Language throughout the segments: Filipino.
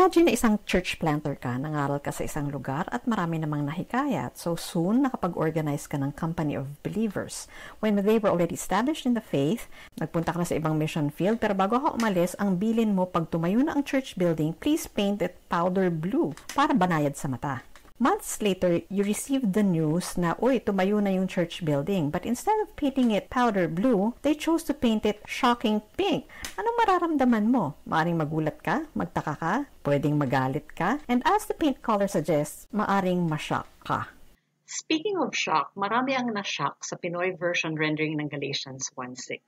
Imagine na isang church planter ka, nangaral ka sa isang lugar at marami namang nahikayat. So soon, nakapag-organize ka ng company of believers. When they were already established in the faith, nagpunta ka na sa ibang mission field, pero bago ka umalis, ang bilin mo pag tumayo na ang church building, please paint it powder blue para banayad sa mata. Months later, you received the news na, uy, tumayo na yung church building. But instead of painting it powder blue, they chose to paint it shocking pink. Anong mararamdaman mo? Maaring magulat ka, magtaka ka, pwedeng magalit ka, and as the paint color suggests, maaring ma-shock ka. Speaking of shock, marami ang na-shock sa Pinoy version rendering ng Galatians 1:6.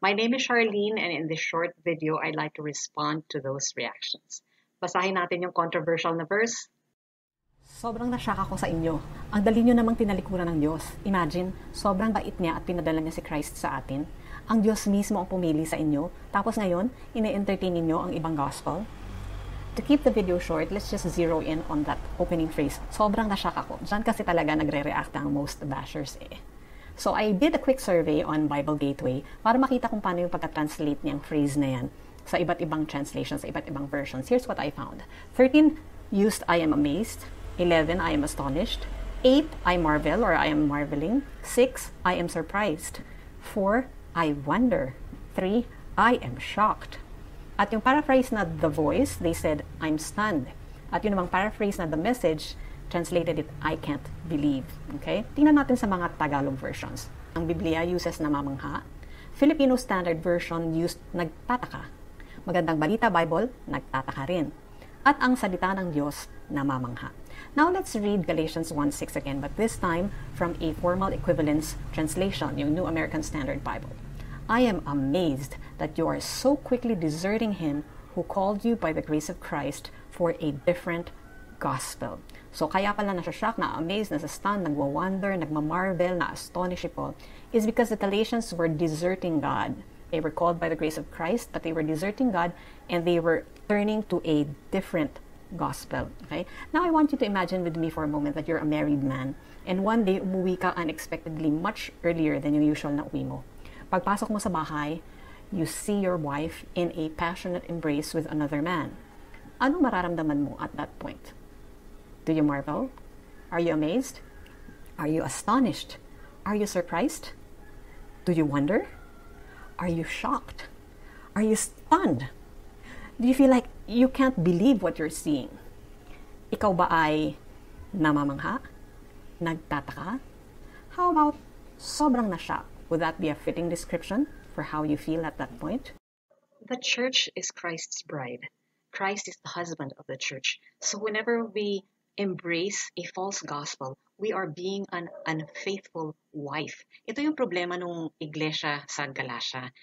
My name is Charlene, and in this short video, I'd like to respond to those reactions. Basahin natin yung controversial na verse. Sobrang na-shock ako sa inyo. Ang dali nyo namang tinalikuran ng Diyos. Imagine, sobrang bait niya at pinadala niya si Christ sa atin. Ang Diyos mismo ang pumili sa inyo. Tapos ngayon, ine-entertain ninyo ang ibang gospel. To keep the video short, let's just zero in on that opening phrase. Sobrang na-shock ako. Diyan kasi talaga nagre-react ang most bashers eh. So I did a quick survey on Bible Gateway para makita kung paano yung pagka-translate niyang phrase na yan sa iba't ibang translations, sa iba't ibang versions. Here's what I found. 13 used I am amazed. 11, I am astonished. 8, I marvel or I am marveling. 6, I am surprised. 4, I wonder. 3, I am shocked. At yung paraphrase na The Voice, they said, I'm stunned. At yung namang paraphrase na The Message, translated it, I can't believe. Okay? Tingnan natin sa mga Tagalog versions. Ang Biblia uses namamangha. Filipino Standard Version used nagtataka. Magandang Balita Bible, nagtataka rin. At ang salita ng Diyos, namamangha. Now let's read Galatians 1:6 again, but this time from a formal equivalence translation, yung New American Standard Bible. I am amazed that you are so quickly deserting him who called you by the grace of Christ for a different gospel. So kaya pala nasashock, na-amazed, nasa-stun, nagwa-wonder, nagmamarvel, na-astonish po, is because the Galatians were deserting God. They were called by the grace of Christ, but they were deserting God and they were turning to a different gospel. Okay? Now, I want you to imagine with me for a moment that you're a married man and one day umuwi ka unexpectedly much earlier than yung usual na uwi mo. Pagpasok mo sa bahay, you see your wife in a passionate embrace with another man. Ano mararamdaman mo at that point? Do you marvel? Are you amazed? Are you astonished? Are you surprised? Do you wonder? Are you shocked? Are you stunned? Do you feel like you can't believe what you're seeing? Ikaw ba ay namamangha? Nagtataka? How about sobrang na-shock? Would that be a fitting description for how you feel at that point? The church is Christ's bride. Christ is the husband of the church. So whenever we embrace a false gospel, we are being an unfaithful wife. Ito yung problema nung iglesia sa Galatia.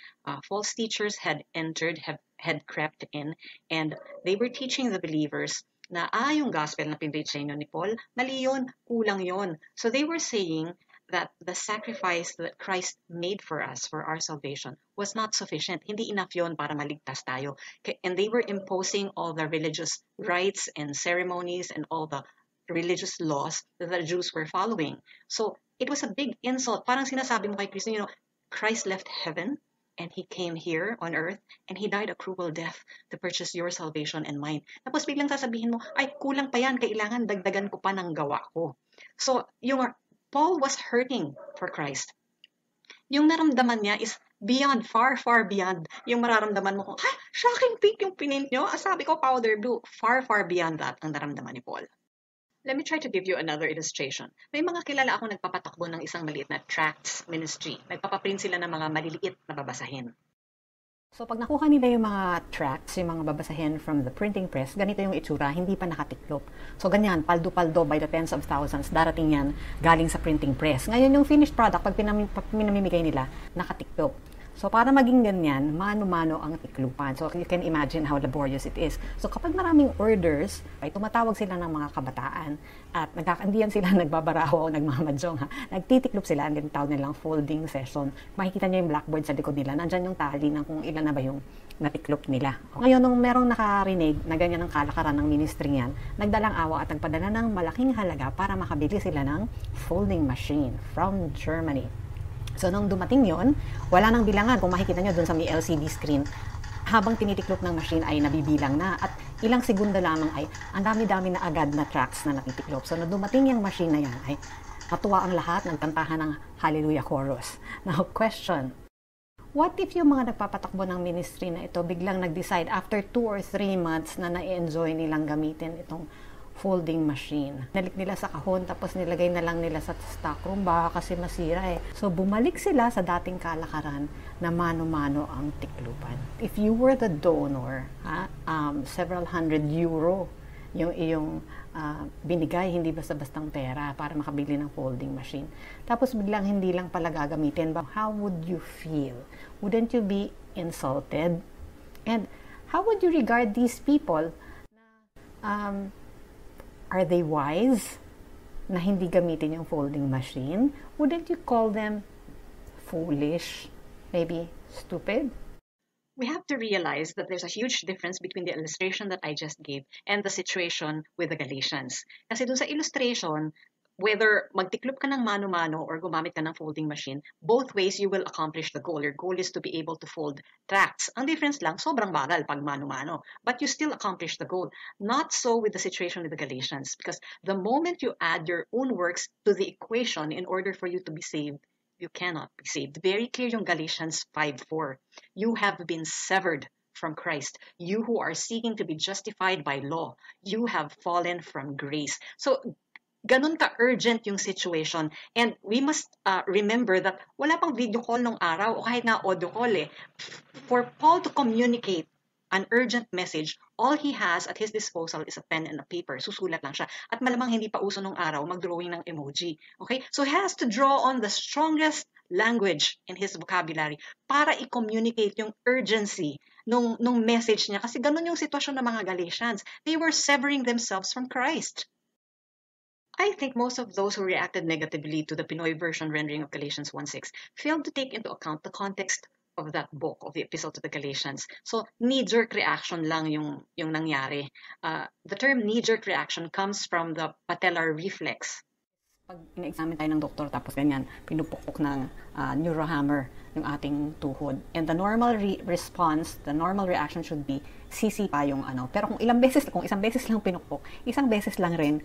False teachers had entered, had crept in, and they were teaching the believers na yung gospel na pinreach sa inyo ni Paul, mali yun, kulang yun. So they were saying that the sacrifice that Christ made for us, for our salvation, was not sufficient. Hindi enough yun para maligtas tayo. And they were imposing all the religious rites and ceremonies and all the religious laws that the Jews were following. So it was a big insult. Parang sinasabi mo kay Kristo, Christ left heaven and he came here on earth and he died a cruel death to purchase your salvation and mine. Tapos biglang sasabihin mo, ay kulang pa yan, kailangan dagdagan ko pa ng gawa ko. So Paul was hurting for Christ. Yung naramdaman niya is beyond, far, far beyond yung mararamdaman mo kung, shocking pink yung pinint nyo. Sabi ko, powder blue. Far, far beyond that ang naramdaman ni Paul. Let me try to give you another illustration. May mga kilala akong nagpapatakbo ng isang maliit na tracts ministry. Nagpapaprint sila ng mga maliliit na babasahin. So pag nakuha nila yung mga tracts, yung mga babasahin from the printing press, ganito yung itsura, hindi pa nakatiklop. So ganyan, paldo-paldo by the tens of thousands, darating yan galing sa printing press. Ngayon yung finished product, pag pinamimigay nila, nakatiklop. So para maging ganyan, mano-mano ang tiklupan. So you can imagine how laborious it is. So kapag maraming orders, ay tumatawag sila ng mga kabataan at nagkakandiyan sila nagbabaraho o nagmamadyong. Nagtitiklop sila, ang tawag nilang folding session. Makikita niyo yung blackboard sa likod nila. Nandyan yung tali ng kung ilan na ba yung natiklop nila. Ngayon, nung merong nakarinig na ganyan ang kalakaran ng ministry niyan, nagdalang awa at nagpadala ng malaking halaga para makabili sila ng folding machine from Germany. So, nung dumating yon, wala nang bilangan. Kung makikita nyo dun sa may LCD screen, habang tinitiklop ng machine ay nabibilang na. At ilang segundo lamang ay ang dami-dami na agad na tracks na natitiklop. So, na dumating yung machine na yan ay natuwa ang lahat, nagkantahan ng Hallelujah Chorus. Now, question. What if yung mga nagpapatakbo ng ministry na ito biglang nag-decide after 2 or 3 months na na-enjoy nilang gamitin itong folding machine? Nalik nila sa kahon tapos nilagay na lang nila sa stockroom baka kasi masira eh. So bumalik sila sa dating kalakaran na mano-mano ang tiklupan. If you were the donor, several hundred euro yung iyong binigay, hindi basta-bastang pera para makabili ng folding machine. Tapos biglang hindi lang pala gagamitin. But how would you feel? Wouldn't you be insulted? And how would you regard these people? Are they wise na hindi gamitin yung folding machine? Wouldn't you call them foolish? Maybe stupid? We have to realize that there's a huge difference between the illustration that I just gave and the situation with the Galatians. Kasi dun sa illustration, whether magtiklop ka ng mano-mano or gumamit ka ng folding machine, both ways you will accomplish the goal. Your goal is to be able to fold tracts. Ang difference lang, sobrang bagal pag mano-mano. But you still accomplish the goal. Not so with the situation with the Galatians. Because the moment you add your own works to the equation in order for you to be saved, you cannot be saved. Very clear yung Galatians 5:4. You have been severed from Christ. You who are seeking to be justified by law, you have fallen from grace. So, ganun ka-urgent yung situation. And we must remember that wala pang video call nung araw o kahit nga audio call eh. For Paul to communicate an urgent message, all he has at his disposal is a pen and a paper. Susulat lang siya. At malamang hindi pa uso nung araw mag-drawing ng emoji. Okay? So he has to draw on the strongest language in his vocabulary para i-communicate yung urgency nung message niya. Kasi ganun yung sitwasyon ng mga Galatians. They were severing themselves from Christ. I think most of those who reacted negatively to the Pinoy version rendering of Galatians 1:6 failed to take into account the context of that book, of the epistle to the Galatians. So, knee-jerk reaction lang yung nangyari. The term knee-jerk reaction comes from the patellar reflex. Pag ina-examine tayo ng doktor tapos ganyan, pinupukpok ng neurohammer yung ating tuhod. And the normal response, the normal reaction should be sisipa yung ano. Pero kung isang beses lang pinukpok, isang beses lang rin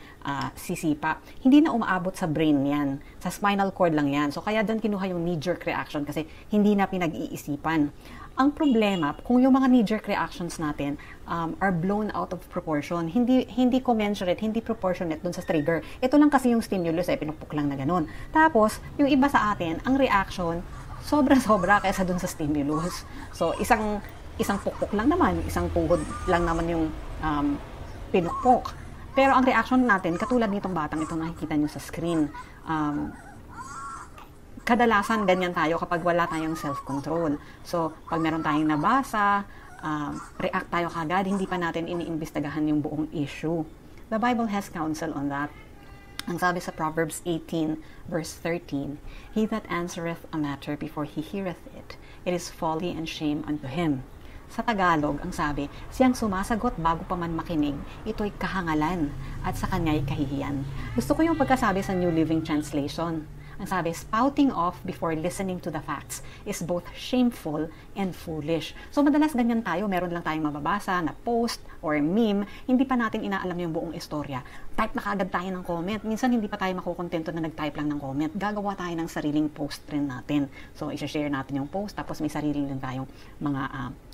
sisipa. Hindi na umaabot sa brain yan. Sa spinal cord lang yan. So kaya doon kinuha yung knee-jerk reaction kasi hindi na pinag-iisipan. Ang problema, kung yung mga knee-jerk reactions natin are blown out of proportion, hindi commensurate, hindi proportionate dun sa trigger. Ito lang kasi yung stimulus, pinupok lang na ganun. Tapos, yung iba sa atin, ang reaction, sobra-sobra kaysa dun sa stimulus. So, isang pukpok lang naman, isang tuhod lang naman yung pinukpok. Pero ang reaction natin, katulad nitong batang ito nakikita nyo sa screen, kadalasan ganyan tayo kapag wala tayong self-control. So, pag meron tayong nabasa, react tayo kagad, hindi pa natin iniimbestagahan yung buong issue. The Bible has counsel on that. Ang sabi sa Proverbs 18, verse 13, He that answereth a matter before he heareth it, it is folly and shame unto him. Sa Tagalog, ang sabi, siyang sumasagot bago pa man makinig, ito'y kahangalan, at sa kanya'y kahihiyan. Gusto ko yung pagkasabi sa New Living Translation. Ang sabi, spouting off before listening to the facts is both shameful and foolish. So madalas ganyan tayo, meron lang tayong mababasa na post or meme, hindi pa natin inaalam yung buong istorya. Type na kaagad tayo ng comment. Minsan hindi pa tayo makukontento na nag-type lang ng comment. Gagawa tayo ng sariling post rin natin. So i-share natin yung post, tapos may sarili din tayong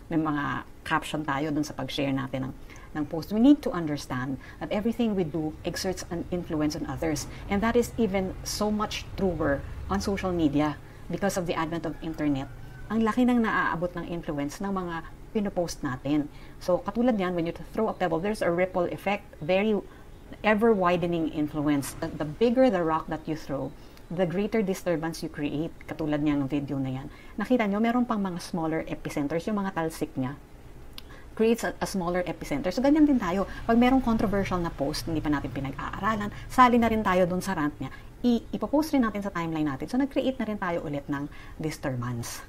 may mga caption tayo dun sa pag-share natin ng post. We need to understand that everything we do exerts an influence on others. And that is even so much truer on social media because of the advent of internet. Ang laki ng naaabot ng influence ng mga pinopost natin. So, katulad yan, when you throw a pebble, there's a ripple effect, very ever-widening influence. The bigger the rock that you throw, the greater disturbance you create. Katulad niyang video na yan. Nakita nyo, meron pang mga smaller epicenters, yung mga talsik niya creates a smaller epicenter. So, ganyan din tayo. Pag merong controversial na post, hindi pa natin pinag-aaralan, sali na rin tayo dun sa rant niya, ipopost rin natin sa timeline natin. So, nag-create na rin tayo ulit ng disturbance.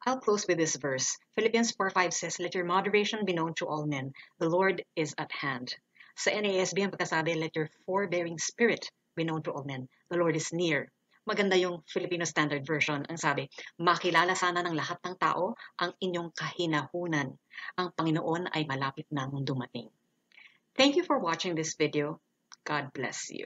I'll close with this verse. Philippians 4:5 says, Let your moderation be known to all men. The Lord is at hand. Sa NASB, ang pagkasabi, Let your forbearing spirit be known to all men. The Lord is near. Maganda yung Filipino Standard Version. Ang sabi, makilala sana ng lahat ng tao ang inyong kahinahunan. Ang Panginoon ay malapit nang dumating. Thank you for watching this video. God bless you.